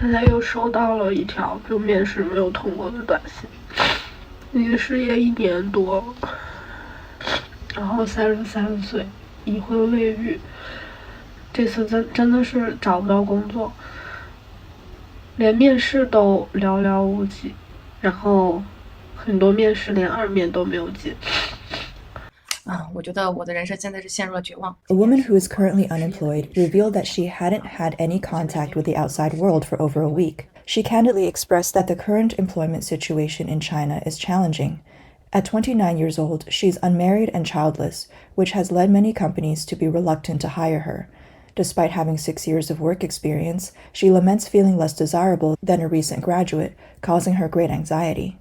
现在又收到了一条就面试没有通过的短信，已经失业1年多了，然后33岁，已婚未育，这次真的是找不到工作，连面试都寥寥无几，然后很多面试连2面都没有进。我觉得我的人生现在是陷入了绝望。A woman who is currently unemployed revealed that she hadn't had any contact with the outside world for over a week. She candidly expressed that the current employment situation in China is challenging. At 29 years old, she's unmarried and childless, which has led many companies to be reluctant to hire her. Despite having 6 years of work experience, she laments feeling less desirable than a recent graduate, causing her great anxiety.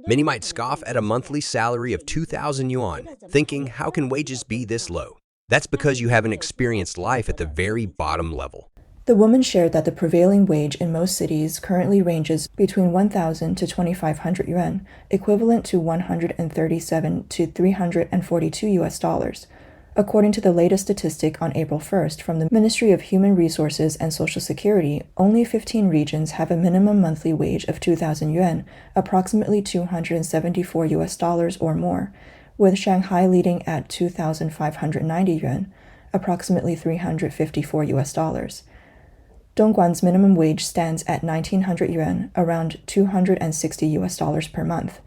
Many might scoff at a monthly salary of 2,000 yuan, thinking, how can wages be this low? That's because you haven't experienced life at the very bottom level. The woman shared that the prevailing wage in most cities currently ranges between 1,000 to 2,500 yuan, equivalent to 137 to 342 US dollars. According to the latest statistic on April 1st from the Ministry of Human Resources and Social Security, only 15 regions have a minimum monthly wage of 2,000 yuan, approximately 274 US dollars or more, with Shanghai leading at 2,590 yuan, approximately 354 US dollars. Dongguan's minimum wage stands at 1,900 yuan, around 260 US dollars per month.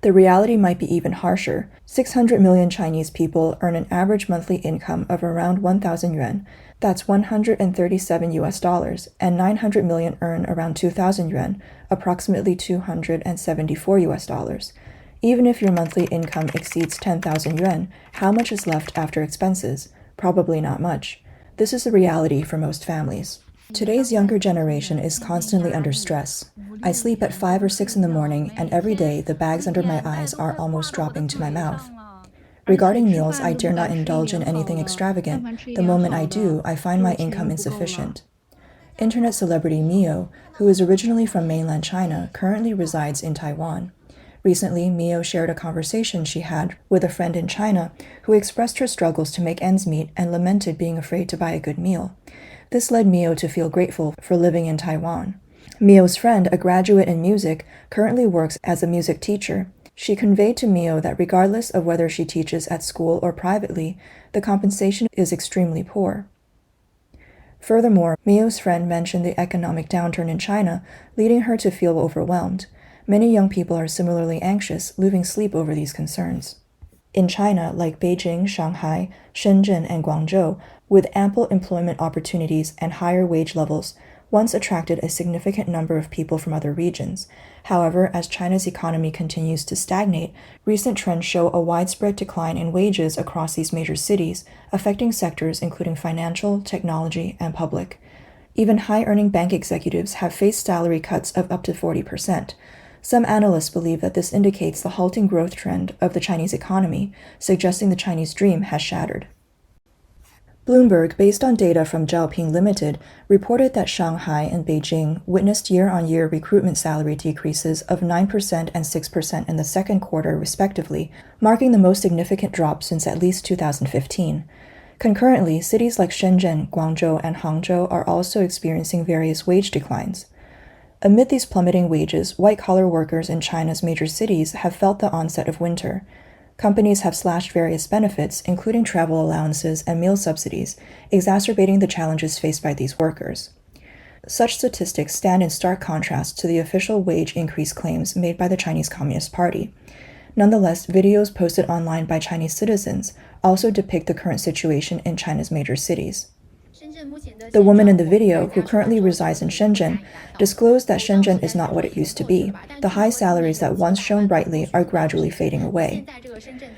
The reality might be even harsher. 600 million Chinese people earn an average monthly income of around 1,000 yuan, that's 137 US dollars, and 900 million earn around 2,000 yuan, approximately 274 US dollars. Even if your monthly income exceeds 10,000 yuan, how much is left after expenses? Probably not much. This is the reality for most families. Today's younger generation is constantly under stress. I sleep at 5 or 6 in the morning, and every day the bags under my eyes are almost dropping to my mouth. Regarding meals, I dare not indulge in anything extravagant. The moment I do, I find my income insufficient. Internet celebrity Mio, who is originally from mainland China, currently resides in Taiwan. Recently, Mio shared a conversation she had with a friend in China who expressed her struggles to make ends meet and lamented being afraid to buy a good meal. This led Mio to feel grateful for living in Taiwan. Mio's friend, a graduate in music, currently works as a music teacher. She conveyed to Mio that regardless of whether she teaches at school or privately, the compensation is extremely poor. Furthermore, Mio's friend mentioned the economic downturn in China, leading her to feel overwhelmed. Many young people are similarly anxious, losing sleep over these concerns. In China, like Beijing, Shanghai, Shenzhen, and Guangzhou, with ample employment opportunities and higher wage levels, once attracted a significant number of people from other regions. However, as China's economy continues to stagnate, recent trends show a widespread decline in wages across these major cities, affecting sectors including financial, technology, and public. Even high-earning bank executives have faced salary cuts of up to 40%. Some analysts believe that this indicates the halting growth trend of the Chinese economy, suggesting the Chinese dream has shattered. Bloomberg, based on data from Zhaoping Limited, reported that Shanghai and Beijing witnessed year-on-year recruitment salary decreases of 9% and 6% in the second quarter, respectively, marking the most significant drop since at least 2015. Concurrently, cities like Shenzhen, Guangzhou, and Hangzhou are also experiencing various wage declines. Amid these plummeting wages, white-collar workers in China's major cities have felt the onset of winter. Companies have slashed various benefits, including travel allowances and meal subsidies, exacerbating the challenges faced by these workers. Such statistics stand in stark contrast to the official wage increase claims made by the Chinese Communist Party. Nonetheless, videos posted online by Chinese citizens also depict the current situation in China's major cities. The woman in the video, who currently resides in Shenzhen, disclosed that Shenzhen is not what it used to be. The high salaries that once shone brightly are gradually fading away.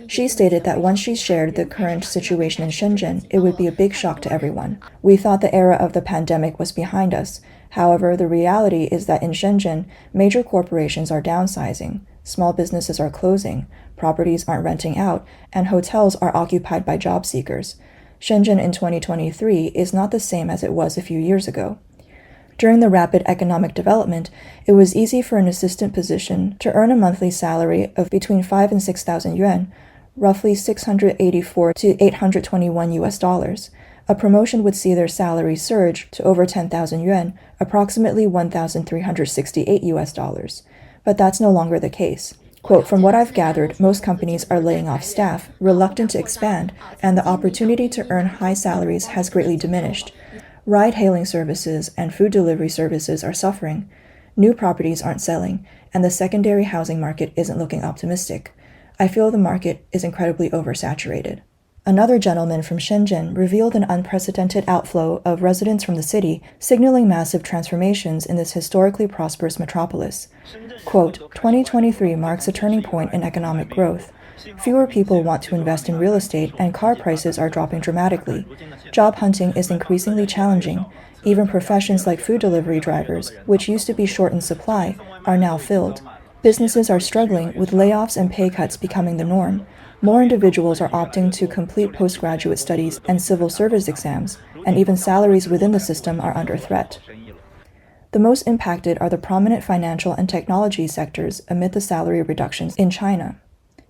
She stated that once she shared the current situation in Shenzhen, it would be a big shock to everyone. We thought the era of the pandemic was behind us. However, the reality is that in Shenzhen, major corporations are downsizing, small businesses are closing, properties aren't renting out, and hotels are occupied by job seekers. Shenzhen in 2023 is not the same as it was a few years ago. During the rapid economic development, it was easy for an assistant position to earn a monthly salary of between 5 and 6,000 yuan, roughly 684 to 821 US dollars. A promotion would see their salary surge to over 10,000 yuan, approximately 1,368 US dollars. But that's no longer the case. Quote, from what I've gathered, most companies are laying off staff, reluctant to expand, and the opportunity to earn high salaries has greatly diminished. Ride-hailing services and food delivery services are suffering. New properties aren't selling, and the secondary housing market isn't looking optimistic. I feel the market is incredibly oversaturated. Another gentleman from Shenzhen revealed an unprecedented outflow of residents from the city, signaling massive transformations in this historically prosperous metropolis. Quote, 2023 marks a turning point in economic growth. Fewer people want to invest in real estate, and car prices are dropping dramatically. Job hunting is increasingly challenging. Even professions like food delivery drivers, which used to be short in supply, are now filled. Businesses are struggling, with layoffs and pay cuts becoming the norm. More individuals are opting to complete postgraduate studies and civil service exams, and even salaries within the system are under threat. The most impacted are the prominent financial and technology sectors amid the salary reductions in China.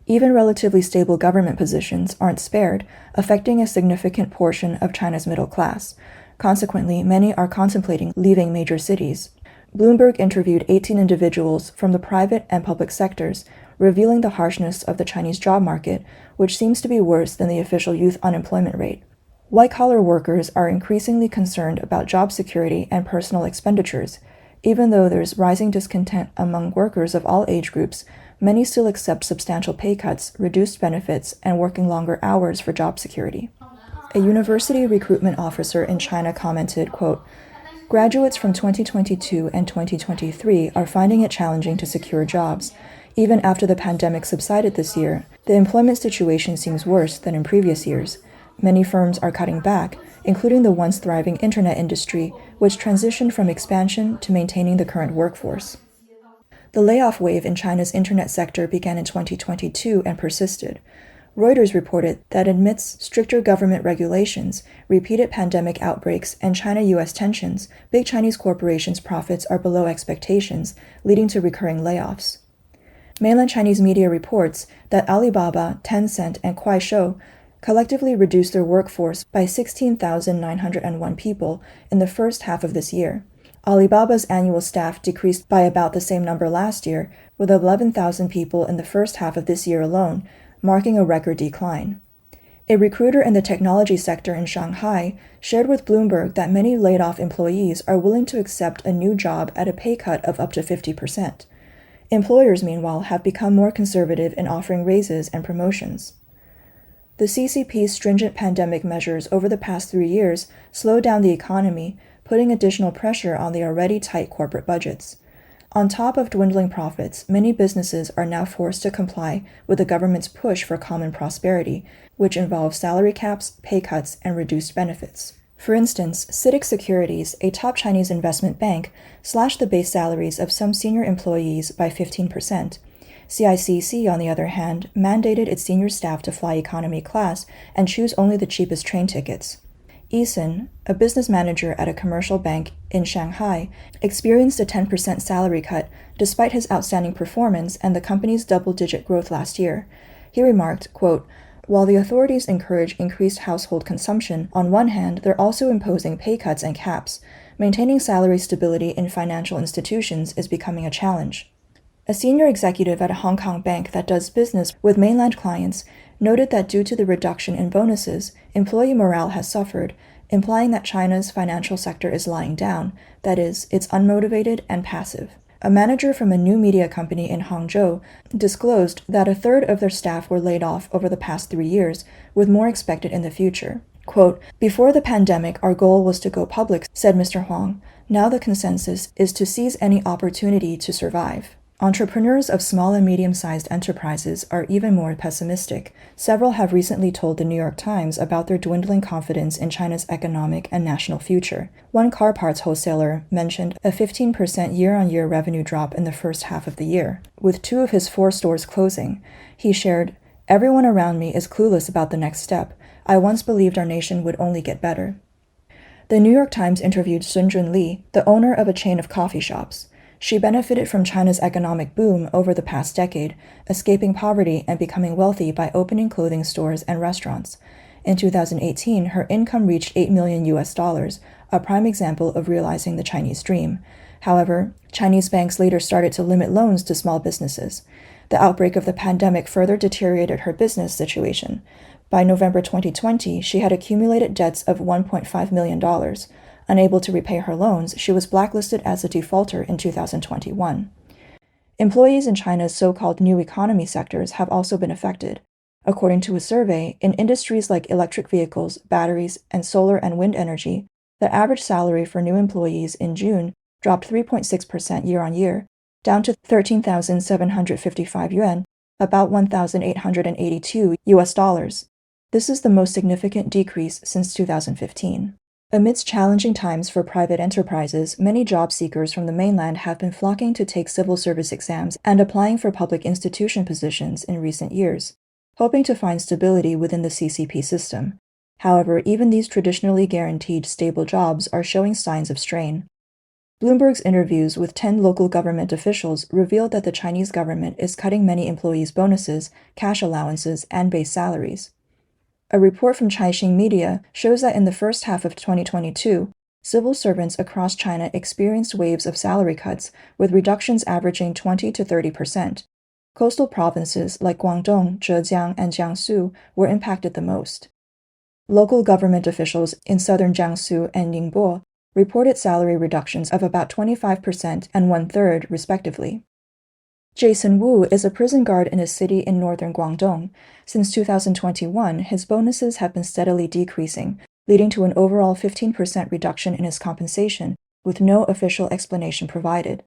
Even relatively stable government positions aren't spared, affecting a significant portion of China's middle class. Consequently, many are contemplating leaving major cities. Bloomberg interviewed 18 individuals from the private and public sectors, revealing the harshness of the Chinese job market, which seems to be worse than the official youth unemployment rate. White-collar workers are increasingly concerned about job security and personal expenditures. Even though there's rising discontent among workers of all age groups, many still accept substantial pay cuts, reduced benefits, and working longer hours for job security. A university recruitment officer in China commented, quote, graduates from 2022 and 2023 are finding it challenging to secure jobs. Even after the pandemic subsided this year, the employment situation seems worse than in previous years. Many firms are cutting back, including the once thriving internet industry, which transitioned from expansion to maintaining the current workforce. The layoff wave in China's internet sector began in 2022 and persisted. Reuters reported that amidst stricter government regulations, repeated pandemic outbreaks, and China-US tensions, big Chinese corporations' profits are below expectations, leading to recurring layoffs. Mainland Chinese media reports that Alibaba, Tencent, and Kuaishou collectively reduced their workforce by 16,901 people in the first half of this year. Alibaba's annual staff decreased by about the same number last year, with 11,000 people in the first half of this year alone, marking a record decline. A recruiter in the technology sector in Shanghai shared with Bloomberg that many laid-off employees are willing to accept a new job at a pay cut of up to 50%. Employers, meanwhile, have become more conservative in offering raises and promotions. The CCP's stringent pandemic measures over the past 3 years slowed down the economy, putting additional pressure on the already tight corporate budgets. On top of dwindling profits, many businesses are now forced to comply with the government's push for common prosperity, which involves salary caps, pay cuts, and reduced benefits. For instance, CITIC Securities, a top Chinese investment bank, slashed the base salaries of some senior employees by 15%. CICC, on the other hand, mandated its senior staff to fly economy class and choose only the cheapest train tickets. Eason, a business manager at a commercial bank in Shanghai, experienced a 10% salary cut despite his outstanding performance and the company's double-digit growth last year. He remarked, quote, while the authorities encourage increased household consumption, on one hand, they're also imposing pay cuts and caps. Maintaining salary stability in financial institutions is becoming a challenge. A senior executive at a Hong Kong bank that does business with mainland clients noted that due to the reduction in bonuses, employee morale has suffered, implying that China's financial sector is lying down, that is, it's unmotivated and passive. A manager from a new media company in Hangzhou disclosed that a third of their staff were laid off over the past 3 years, with more expected in the future. Quote, before the pandemic, our goal was to go public, said Mr. Huang. Now the consensus is to seize any opportunity to survive. Entrepreneurs of small and medium-sized enterprises are even more pessimistic. Several have recently told the New York Times about their dwindling confidence in China's economic and national future. One car parts wholesaler mentioned a 15% year-on-year revenue drop in the first half of the year, with 2 of his 4 stores closing. He shared, everyone around me is clueless about the next step. I once believed our nation would only get better. The New York Times interviewed Sun Junli, the owner of a chain of coffee shops. She benefited from China's economic boom over the past decade, escaping poverty and becoming wealthy by opening clothing stores and restaurants. In 2018, her income reached $8 million, a prime example of realizing the Chinese dream. However, Chinese banks later started to limit loans to small businesses. The outbreak of the pandemic further deteriorated her business situation. By November 2020, she had accumulated debts of $1.5 million. Unable to repay her loans, she was blacklisted as a defaulter in 2021. Employees in China's so-called new economy sectors have also been affected. According to a survey, in industries like electric vehicles, batteries, and solar and wind energy, the average salary for new employees in June dropped 3.6% year-on-year, down to 13,755 yuan, about $1,882. This is the most significant decrease since 2015. Amidst challenging times for private enterprises, many job seekers from the mainland have been flocking to take civil service exams and applying for public institution positions in recent years, hoping to find stability within the CCP system. However, even these traditionally guaranteed stable jobs are showing signs of strain. Bloomberg's interviews with 10 local government officials revealed that the Chinese government is cutting many employees' bonuses, cash allowances, and base salaries. A report from Caixin Media shows that in the first half of 2022, civil servants across China experienced waves of salary cuts, with reductions averaging 20 to 30%. Coastal provinces like Guangdong, Zhejiang, and Jiangsu were impacted the most. Local government officials in southern Jiangsu and Ningbo reported salary reductions of about 25% and one-third, respectively. Jason Wu is a prison guard in a city in northern Guangdong. Since 2021, his bonuses have been steadily decreasing, leading to an overall 15% reduction in his compensation, with no official explanation provided.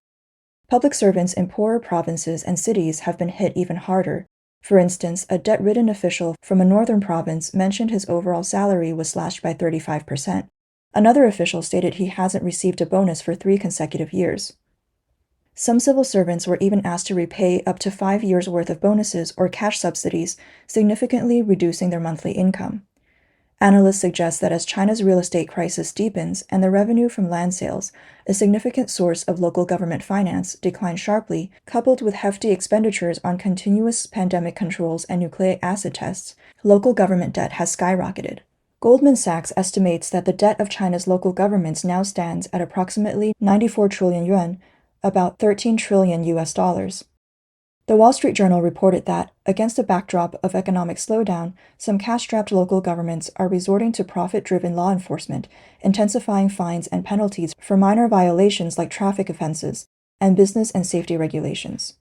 Public servants in poorer provinces and cities have been hit even harder. For instance, a debt-ridden official from a northern province mentioned his overall salary was slashed by 35%. Another official stated he hasn't received a bonus for 3 consecutive years. Some civil servants were even asked to repay up to 5 years' worth of bonuses or cash subsidies, significantly reducing their monthly income. Analysts suggest that as China's real estate crisis deepens and the revenue from land sales, a significant source of local government finance, declines sharply, coupled with hefty expenditures on continuous pandemic controls and nucleic acid tests, local government debt has skyrocketed. Goldman Sachs estimates that the debt of China's local governments now stands at approximately 94 trillion yuan, about $13 trillion. The Wall Street Journal reported that, against a backdrop of economic slowdown, some cash-strapped local governments are resorting to profit-driven law enforcement, intensifying fines and penalties for minor violations like traffic offenses and business and safety regulations.